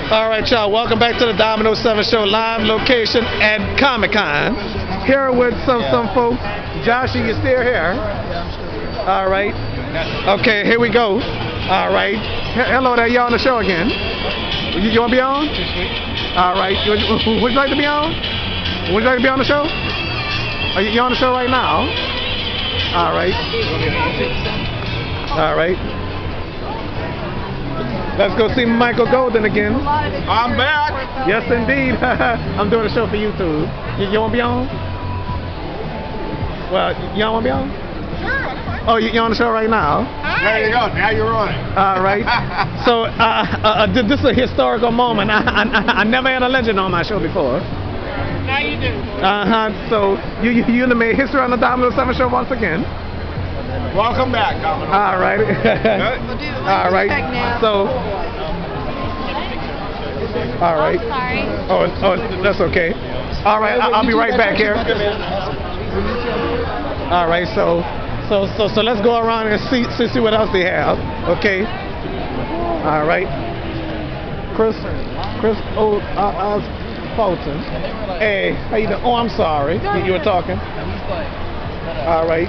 All right, y'all. Welcome back to the Domino 7 Show live location at Comic-Con. Here with some folks. Josh, you still here? All right. Okay, here we go. All right. Hello there. You on the show again? You want to be on? All right. Would you like to be on? Would you like to be on the show? Are you on the show right now? All right. All right. Let's go see Michael Golden again. I'm back. Yes, indeed. I'm doing a show for YouTube. You want to be on? Well, you don't want to be on? Sure. Oh, you're on the show right now? There you go. Now you're on it. All right. So this is a historical moment. I never had a legend on my show before. Now you do. So you made history on the Domino 7 Show once again. Welcome back, Domino. All right. All right. So. All right. Oh, sorry. Oh, that's okay. All right. I'll be right back here. All right. So let's go around and see what else they have. Okay. All right. Chris Fulton. Hey, how you doing? Oh, I'm sorry. You were talking. All right.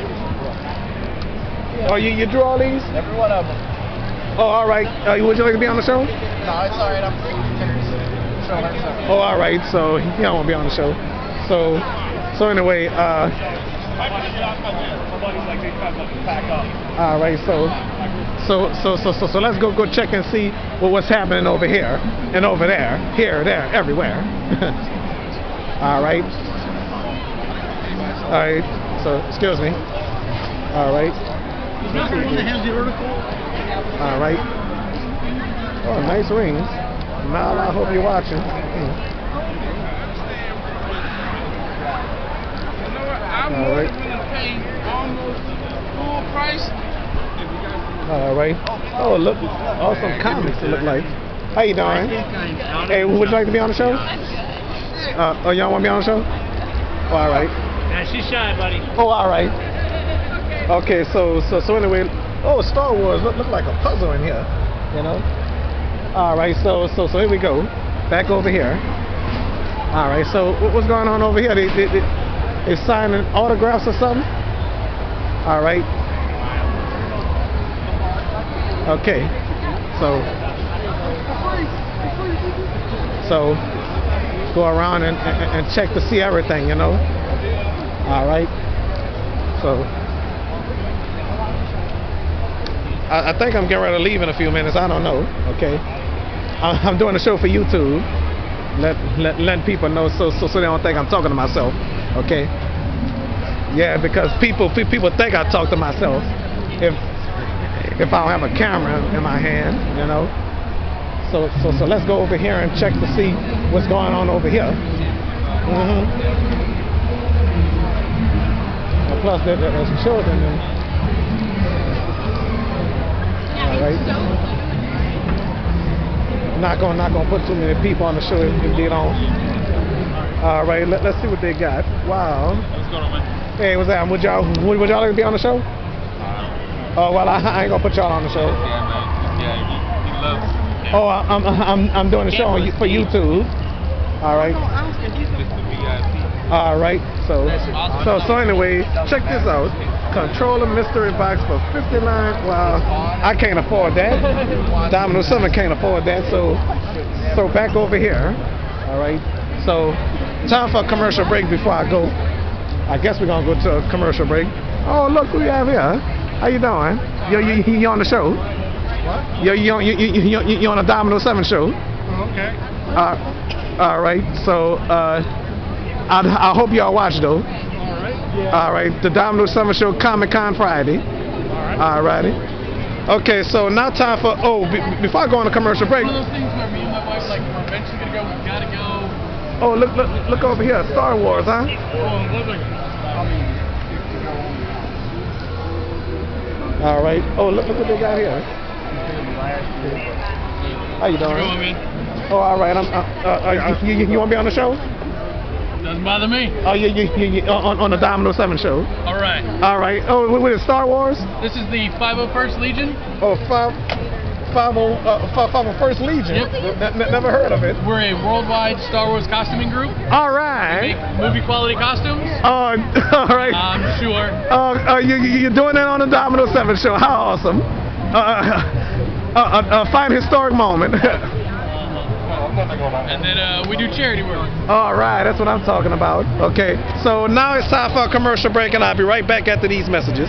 Oh, you drew all these? Every one of them. Oh, all right. Would you like to be on the show? No, it's all right. I'm Oh, all right. So you don't want to be on the show. So anyway, all right. So let's go check and see what's happening over here and over there, here, there, everywhere. All right. All right. So excuse me. All right. All right. Oh, nice rings. Mal, I hope you're watching. All right. All right. Oh, look. Awesome comics it look like. How you doing? Hey, would you like to be on the show? Oh, y'all want to be on the show? Oh, all right. Nah, she's shy, buddy. Oh, all right. Okay, so anyway, oh, Star Wars look like a puzzle in here, you know. All right, so here we go, back over here. All right, so what's going on over here? They signing autographs or something? All right. Okay, so go around and check to see everything, you know. All right, so. I think I'm getting ready to leave in a few minutes. I don't know. Okay, I'm doing a show for YouTube. Letting people know so they don't think I'm talking to myself. Okay. Yeah, because people think I talk to myself if I don't have a camera in my hand, you know. So let's go over here and check to see what's going on over here. And plus, there's children and. All right. Not gonna put too many people on the show if they don't. All right, let's see what they got. Wow. What's going on, man? Hey, what's that? Would y'all like to be on the show? Oh well, I ain't gonna put y'all on the show. Yeah, man. Yeah, he loves. Oh, I'm doing a show for YouTube. All right. All right. So anyway, check this out. Controller mystery box for $59. Well, I can't afford that. Domino 7 can't afford that. So back over here. All right. So time for a commercial break before I go. I guess we're gonna go to a commercial break. Oh, look who you have here. How you doing? You on the show? What? You on a Domino 7 show? Okay. All right. So I hope y'all watch though. All right, the Domino 7 Show Comic-Con Friday. All righty. Okay, so now time for, before I go on a commercial break. One of those things where me and my wife like, we're eventually gonna go, we gotta go. Oh, look over here, Star Wars, huh? All right. Oh, look what they got here. How you doing? Oh, all right. You want to be on the show? Doesn't bother me. Oh, you on the Domino 7 show. All right. All right. Oh, what is Star Wars? This is the 501st Legion. Oh, First Legion. Yep. Never heard of it. We're a worldwide Star Wars costuming group. All Make right. movie quality costumes. All right. I'm sure. You're doing that on the Domino 7 show. How awesome. A fine historic moment. And then we do charity work. All right, that's what I'm talking about. Okay, so now it's time for a commercial break, and I'll be right back after these messages.